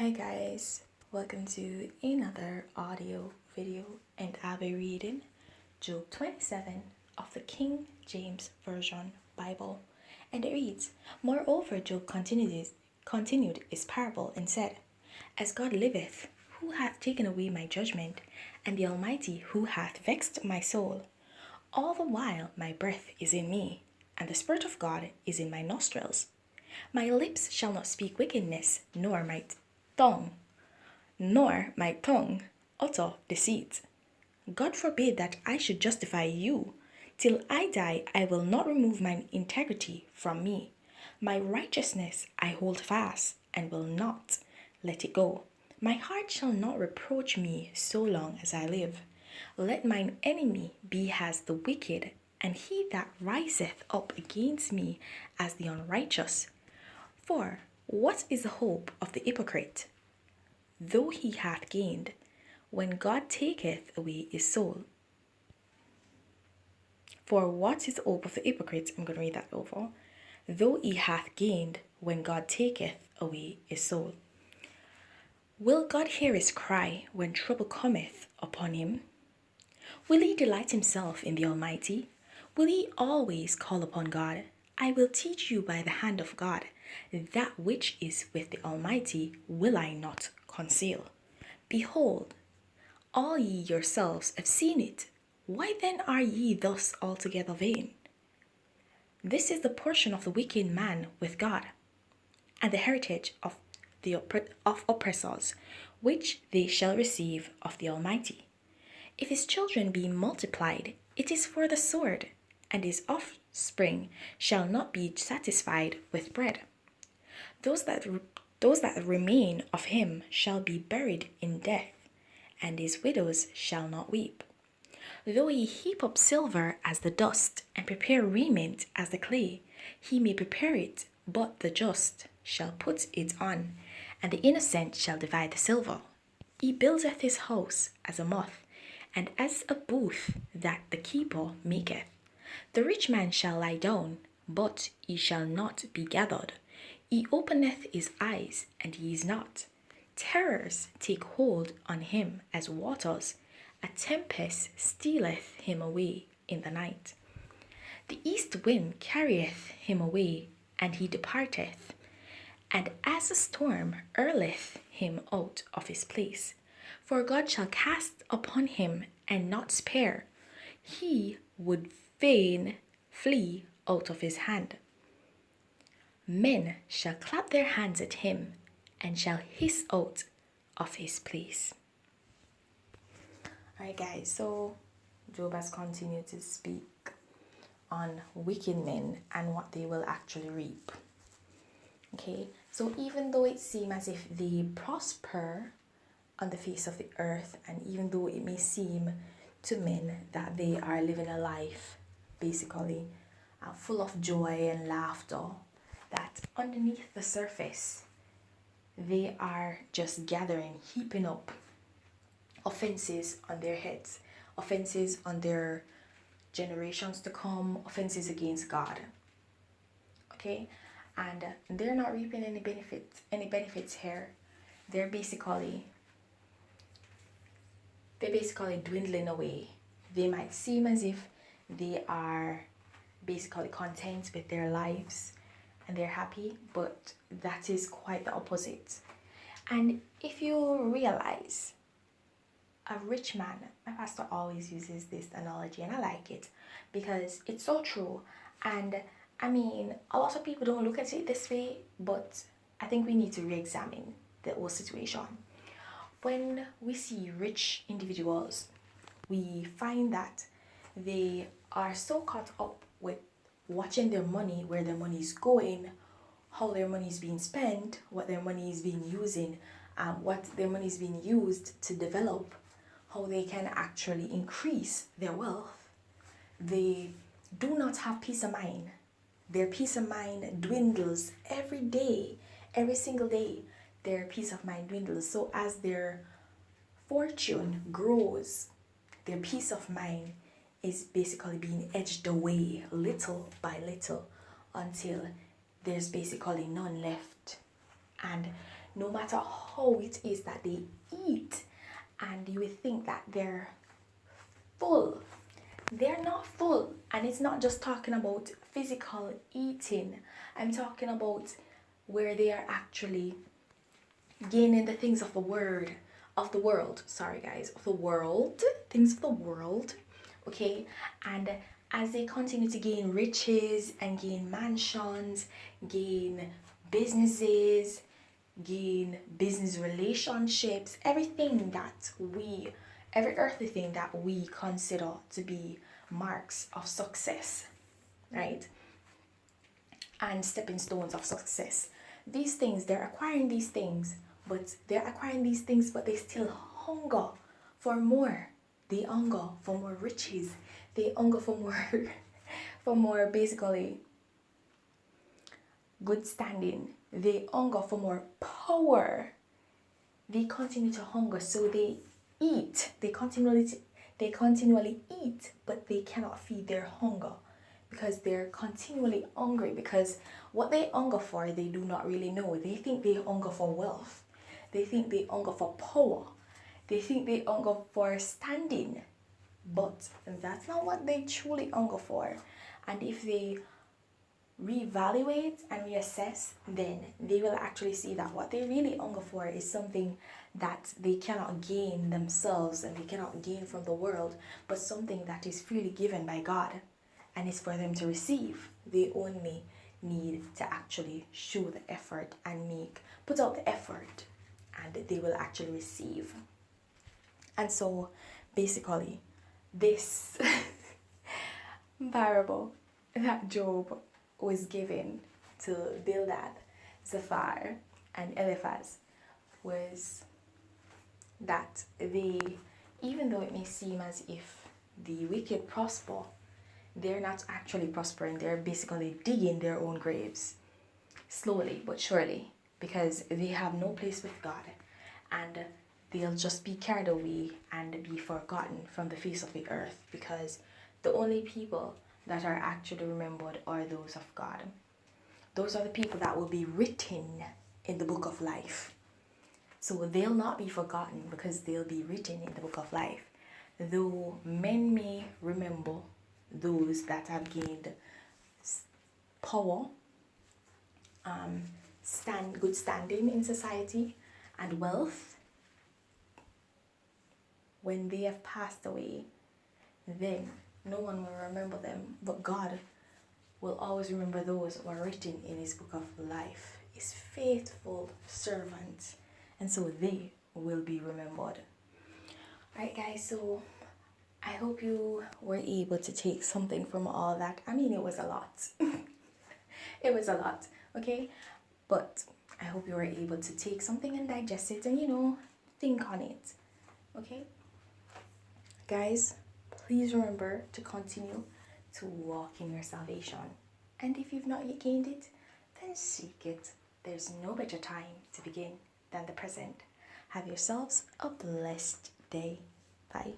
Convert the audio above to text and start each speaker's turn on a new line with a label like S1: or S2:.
S1: Hi guys, welcome to another audio video, and I'll be reading Job 27 of the King James Version Bible. And it reads, Moreover, Job continued his parable and said, As God liveth, who hath taken away my judgment, and the Almighty who hath vexed my soul, all the while my breath is in me, and the Spirit of God is in my nostrils. My lips shall not speak wickedness, nor my tongue utter deceit. God forbid that I should justify you. Till I die, I will not remove mine integrity from me. My righteousness I hold fast, and will not let it go. My heart shall not reproach me so long as I live. Let mine enemy be as the wicked, and he that riseth up against me as the unrighteous. For what is the hope of the hypocrite, though he hath gained, when God taketh away his soul? For what is the hope of the hypocrite? I'm going to read that over. Though he hath gained, when God taketh away his soul. Will God hear his cry when trouble cometh upon him? Will he delight himself in the Almighty? Will he always call upon God? I will teach you by the hand of God. That which is with the Almighty will I not conceal. Behold, all ye yourselves have seen it. Why then are ye thus altogether vain? This is the portion of the wicked man with God, and the heritage of the oppressors, which they shall receive of the Almighty. If his children be multiplied, it is for the sword, and his offspring shall not be satisfied with bread. Those that remain of him shall be buried in death, and his widows shall not weep. Though he heap up silver as the dust, and prepare raiment as the clay, he may prepare it, but the just shall put it on, and the innocent shall divide the silver. He buildeth his house as a moth, and as a booth that the keeper maketh. The rich man shall lie down, but he shall not be gathered. He openeth his eyes, and he is not. Terrors take hold on him as waters. A tempest stealeth him away in the night. The east wind carrieth him away, and he departeth. And as a storm hurleth him out of his place. For God shall cast upon him and not spare. He would fain flee out of his hand. Men shall clap their hands at him, and shall hiss out of his place. Alright guys, so Job has continued to speak on wicked men and what they will actually reap. Okay, so even though it seems as if they prosper on the face of the earth, and even though it may seem to men that they are living a life basically full of joy and laughter, that underneath the surface they are just gathering, heaping up offenses on their heads, offenses on their generations to come, offenses against God. Okay, and they're not reaping any benefits here. They're basically dwindling away. They might seem as if they are basically content with their lives and they're happy, but that is quite the opposite. And if you realize, a rich man, my pastor always uses this analogy, and I like it because it's so true. And I mean, a lot of people don't look at it this way, but I think we need to re-examine the whole situation. When we see rich individuals, we find that they are so caught up with watching their money, where their money is going, how their money is being spent, what their money is being what their money is being used to develop, how they can actually increase their wealth. They do not have peace of mind. Their peace of mind dwindles every day, every single day. Their peace of mind dwindles. So as their fortune grows, their peace of mind is basically being edged away little by little until there's basically none left. And no matter how it is that they eat, and you would think that they're full. They're not full. And it's not just talking about physical eating. I'm talking about where they are actually gaining the things of the world. Sorry guys, of the world. Things of the world. Okay? And as they continue to gain riches and gain mansions, gain businesses, gain business relationships, every earthly thing that we consider to be marks of success, right? And stepping stones of success. These things, they're acquiring these things, but they still hunger for more. They hunger for more riches. They hunger for more, for more basically good standing. They hunger for more power. They continue to hunger, so they eat. They continually eat, but they cannot feed their hunger because they're continually hungry. Because what they hunger for, they do not really know. They think they hunger for wealth. They think they hunger for power. They think they hunger for standing, but that's not what they truly hunger for. And if they reevaluate and reassess, then they will actually see that what they really hunger for is something that they cannot gain themselves and they cannot gain from the world, but something that is freely given by God and is for them to receive. They only need to actually show the effort and put out the effort, and they will actually receive. And so basically this parable that Job was given to Bildad, Zophar, and Eliphaz was that even though it may seem as if the wicked prosper, they're not actually prospering. They're basically digging their own graves, slowly but surely, because they have no place with God, and they'll just be carried away and be forgotten from the face of the earth, because the only people that are actually remembered are those of God. Those are the people that will be written in the book of life. So they'll not be forgotten because they'll be written in the book of life. Though men may remember those that have gained power, good standing in society, and wealth, when they have passed away, then no one will remember them, but God will always remember those who are written in his book of life, his faithful servants, and so they will be remembered. Alright guys, so I hope you were able to take something from all that. I mean, it was a lot. It was a lot, okay? But I hope you were able to take something and digest it and, think on it, okay? Guys, please remember to continue to walk in your salvation. And if you've not yet gained it, then seek it. There's no better time to begin than the present. Have yourselves a blessed day. Bye.